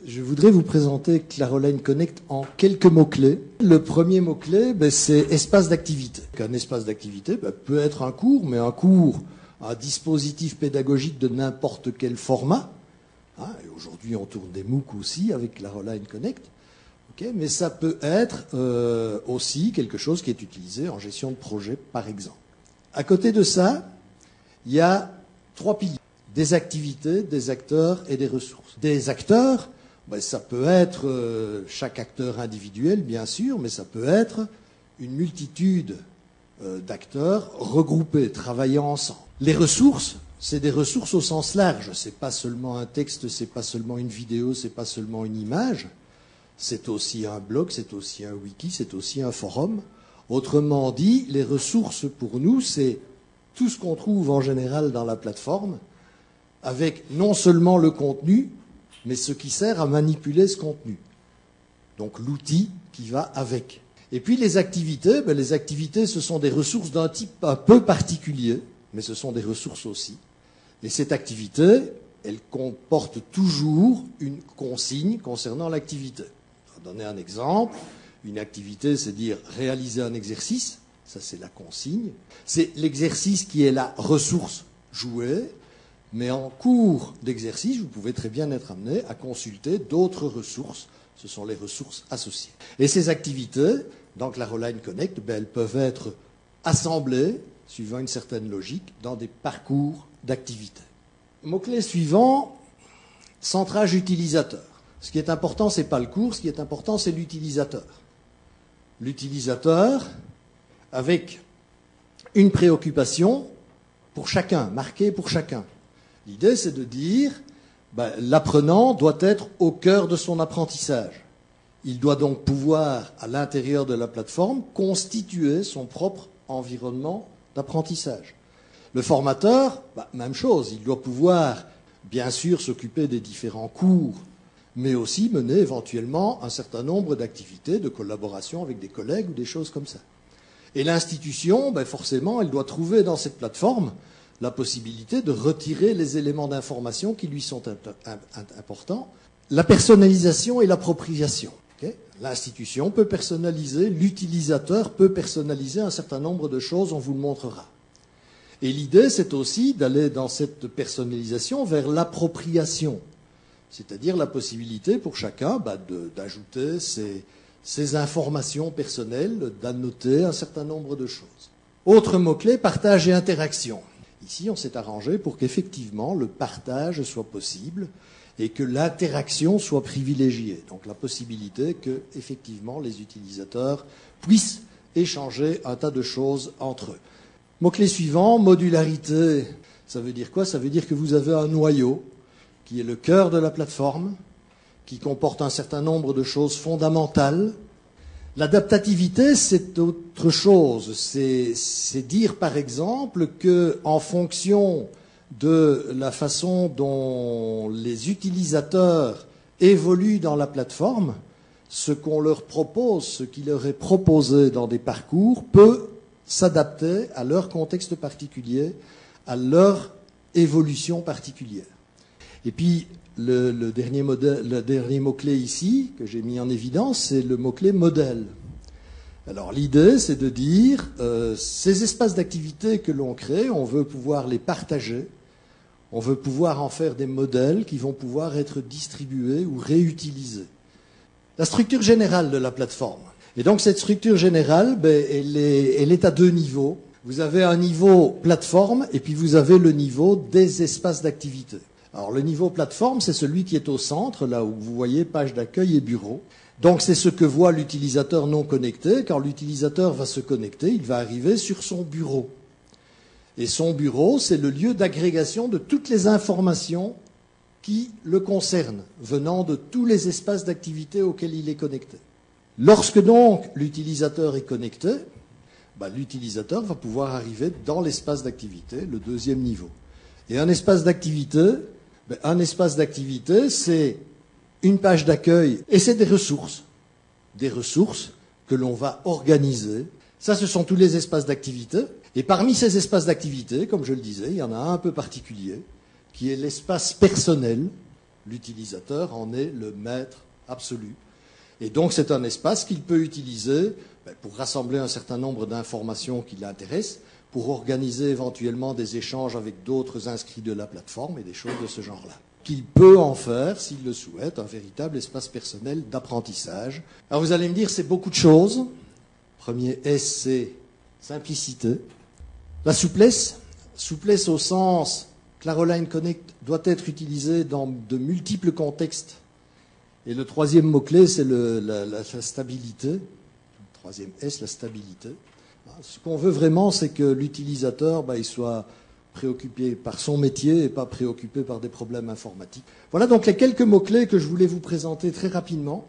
Je voudrais vous présenter Claroline Connect en quelques mots-clés. Le premier mot-clé, c'est espace d'activité. Un espace d'activité peut être un cours, mais un cours, un dispositif pédagogique de n'importe quel format. Et aujourd'hui, on tourne des MOOC aussi avec Claroline Connect. Mais ça peut être aussi quelque chose qui est utilisé en gestion de projet, par exemple. À côté de ça, il y a 3 piliers. Des activités, des acteurs et des ressources. Des acteurs, ça peut être chaque acteur individuel, bien sûr, mais ça peut être une multitude d'acteurs regroupés, travaillant ensemble. Les ressources, c'est des ressources au sens large. C'est pas seulement un texte, c'est pas seulement une vidéo, c'est pas seulement une image. C'est aussi un blog, c'est aussi un wiki, c'est aussi un forum. Autrement dit, les ressources pour nous, c'est tout ce qu'on trouve en général dans la plateforme, avec non seulement le contenu, mais ce qui sert à manipuler ce contenu. Donc l'outil qui va avec. Et puis les activités, ce sont des ressources d'un type un peu particulier, mais ce sont des ressources aussi. Et cette activité, elle comporte toujours une consigne concernant l'activité. Je vais donner un exemple. Une activité, c'est dire réaliser un exercice. Ça, c'est la consigne. C'est l'exercice qui est la ressource jouée. Mais en cours d'exercice, vous pouvez très bien être amené à consulter d'autres ressources. Ce sont les ressources associées. Et ces activités, dans Claroline Connect, elles peuvent être assemblées, suivant une certaine logique, dans des parcours d'activités. Mot-clé suivant, centrage utilisateur. Ce qui est important, ce n'est pas le cours, ce qui est important, c'est l'utilisateur. L'utilisateur, avec une préoccupation pour chacun, marquée pour chacun. L'idée, c'est de dire, l'apprenant doit être au cœur de son apprentissage. Il doit donc pouvoir, à l'intérieur de la plateforme, constituer son propre environnement d'apprentissage. Le formateur, même chose, il doit pouvoir, bien sûr, s'occuper des différents cours, mais aussi mener éventuellement un certain nombre d'activités de collaboration avec des collègues ou des choses comme ça. Et l'institution, forcément, elle doit trouver dans cette plateforme la possibilité de retirer les éléments d'information qui lui sont importants. La personnalisation et l'appropriation. L'institution peut personnaliser, l'utilisateur peut personnaliser un certain nombre de choses, on vous le montrera. Et l'idée, c'est aussi d'aller dans cette personnalisation vers l'appropriation, c'est-à-dire la possibilité pour chacun d'ajouter ses informations personnelles, d'annoter un certain nombre de choses. Autre mot-clé, partage et interaction. Ici, on s'est arrangé pour qu'effectivement le partage soit possible et que l'interaction soit privilégiée. Donc la possibilité que, effectivement, les utilisateurs puissent échanger un tas de choses entre eux. Mot-clé suivant, modularité. Ça veut dire quoi? Ça veut dire que vous avez un noyau qui est le cœur de la plateforme, qui comporte un certain nombre de choses fondamentales. L'adaptativité, c'est autre chose. C'est dire, par exemple, que en fonction de la façon dont les utilisateurs évoluent dans la plateforme, ce qu'on leur propose, ce qui leur est proposé dans des parcours, peut s'adapter à leur contexte particulier, à leur évolution particulière. Et puis, le dernier mot-clé ici, que j'ai mis en évidence, c'est le mot-clé modèle. Alors l'idée, c'est de dire, ces espaces d'activité que l'on crée, on veut pouvoir les partager, on veut pouvoir en faire des modèles qui vont pouvoir être distribués ou réutilisés. La structure générale de la plateforme. Et donc cette structure générale, elle est à 2 niveaux. Vous avez un niveau plateforme et puis vous avez le niveau des espaces d'activité. Alors le niveau plateforme, c'est celui qui est au centre, là où vous voyez page d'accueil et bureau. Donc c'est ce que voit l'utilisateur non connecté. Quand l'utilisateur va se connecter, il va arriver sur son bureau. Et son bureau, c'est le lieu d'agrégation de toutes les informations qui le concernent, venant de tous les espaces d'activité auxquels il est connecté. Lorsque donc l'utilisateur est connecté, l'utilisateur va pouvoir arriver dans l'espace d'activité, le 2e niveau. Et un espace d'activité, c'est une page d'accueil et c'est des ressources que l'on va organiser. Ça, ce sont tous les espaces d'activité. Et parmi ces espaces d'activité, comme je le disais, il y en a un peu particulier, qui est l'espace personnel, L'utilisateur en est le maître absolu. Et donc c'est un espace qu'il peut utiliser pour rassembler un certain nombre d'informations qui l'intéressent, pour organiser éventuellement des échanges avec d'autres inscrits de la plateforme et des choses de ce genre-là. Qu'il peut en faire, s'il le souhaite, un véritable espace personnel d'apprentissage. Alors vous allez me dire, c'est beaucoup de choses. Premier S, c'est simplicité. La souplesse. Souplesse au sens, Claroline Connect doit être utilisée dans de multiples contextes. Et le troisième mot-clé, c'est la stabilité. Le troisième S, la stabilité. Ce qu'on veut vraiment, c'est que l'utilisateur il soit préoccupé par son métier et pas préoccupé par des problèmes informatiques. Voilà donc les quelques mots-clés que je voulais vous présenter très rapidement.